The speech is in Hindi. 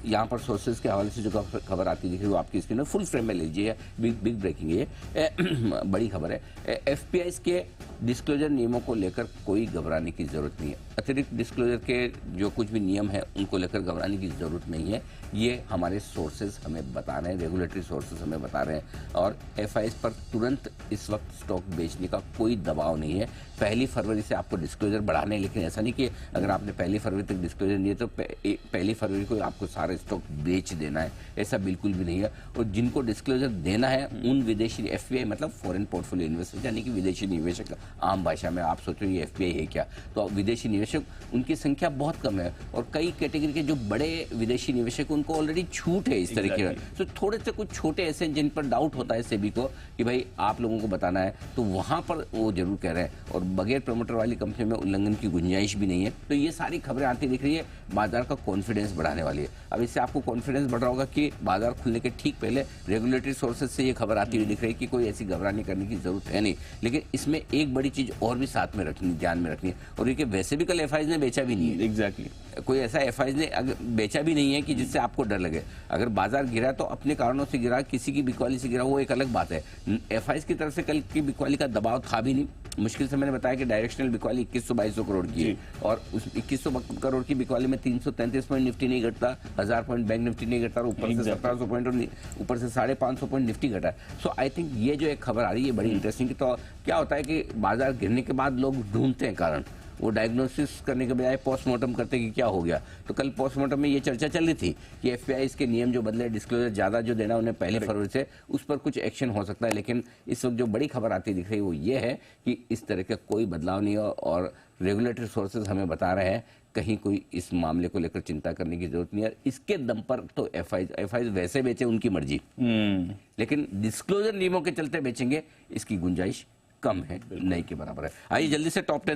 यहाँ पर सोर्सेज के हवाले से जो खबर आती दिख रही है वो आपकी स्क्रीन में फुल फ्रेम में लीजिए। बिग ब्रेकिंग ये बड़ी खबर है। एफपीआई के डिस्क्लोजर नियमों को लेकर कोई घबराने की जरूरत नहीं है। अतिरिक्त डिस्क्लोजर के जो कुछ भी नियम है उनको लेकर घबराने की जरूरत नहीं है। ये हमारे सोर्सेज हमें बता रहे हैं, रेगुलेटरी सोर्सेज हमें बता रहे हैं। और एफआईएस पर तुरंत इस वक्त स्टॉक बेचने का कोई दबाव नहीं है। 1 फरवरी से आपको डिस्क्लोजर बढ़ाने, लेकिन ऐसा नहीं कि अगर आपने 1 फरवरी तक डिस्क्लोजर नहीं है तो 1 फरवरी को आपको सारा स्टॉक बेच देना है, ऐसा बिल्कुल भी नहीं है। और जिनको डिस्क्लोजर देना है उन विदेशी एफपीआई मतलब फॉरेन पोर्टफोलियो इन्वेस्टर यानी कि विदेशी निवेशक, आम भाषा में आप सोचो ये एफपीआई है क्या, तो विदेशी निवेशक उनकी संख्या बहुत कम है। और कई कैटेगरी के जो बड़े विदेशी निवेशक उनको ऑलरेडी छूट है इस तरीके का। तो थोड़े से कुछ छोटे ऐसे जिन पर डाउट होता है सेबी को कि भाई आप लोगों को बताना है, तो वहां पर वो जरूर कह रहे हैं। और बगैर प्रमोटर वाली कंपनी में उल्लंघन की गुंजाइश भी नहीं है। तो ये सारी खबरें आती दिख रही है, बाजार का कॉन्फिडेंस बढ़ाने वाली है। अब इससे आपको कॉन्फिडेंस बढ़ रहा होगा कि बाजार खुलने के ठीक पहले रेगुलेटरी सोर्सेज से ये खबर आती हुई दिख रही है कि कोई ऐसी घबराने करने की जरूरत है नहीं। लेकिन इसमें एक बड़ी चीज और भी साथ में रखनी, ध्यान में रखनी है, और ये कि वैसे भी कल एफआईआई ने बेचा भी नहीं है। एग्जैक्टली कोई ऐसा एफआईआई ने बेचा भी नहीं है कि जिससे आपको डर लगे। अगर बाजार गिरा तो अपने कारणों से गिरा, किसी की बिकवाली से गिरा, वो एक अलग बात है। एफआईआई की तरफ से कल की बिकवाली का दबाव था भी नहीं। मुश्किल से मैंने बताया कि डायरेक्शनल बिकवाली 2100-2200 करोड़ की है, और उस 2100 करोड़ की बिकवाली में 333 पॉइंट निफ्टी नहीं घटता, 1000 पॉइंट बैंक निफ्टी नहीं घटता, और ऊपर से 1700 पॉइंट और ऊपर से 550 पॉइंट निफ्टी घटा है। सो आई थिंक ये जो एक खबर आ रही है बड़ी इंटरेस्टिंग। तो क्या होता है कि बाजार गिरने के बाद लोग ढूंढते हैं कारण, वो डायग्नोसिस करने के बजाय पोस्टमार्टम करते कि क्या हो गया। तो कल पोस्टमार्टम में ये चर्चा चल रही थी कि एफपीआई के नियम जो बदले, डिस्क्लोजर ज्यादा जो देना उन्हें 1 फरवरी से, उस पर कुछ एक्शन हो सकता है। लेकिन इस वक्त जो बड़ी खबर आती दिख रही है वो ये है कि इस तरह का कोई बदलाव नहीं हो, और रेगुलेटरी सोर्सेज हमें बता रहे हैं कहीं कोई इस मामले को लेकर चिंता करने की जरूरत नहीं है। इसके दम पर तो एफआईआई वैसे बेचे उनकी मर्जी, लेकिन डिस्क्लोजर नियमों के चलते बेचेंगे इसकी गुंजाइश कम है, नहीं के बराबर है। आइए जल्दी से टॉप 10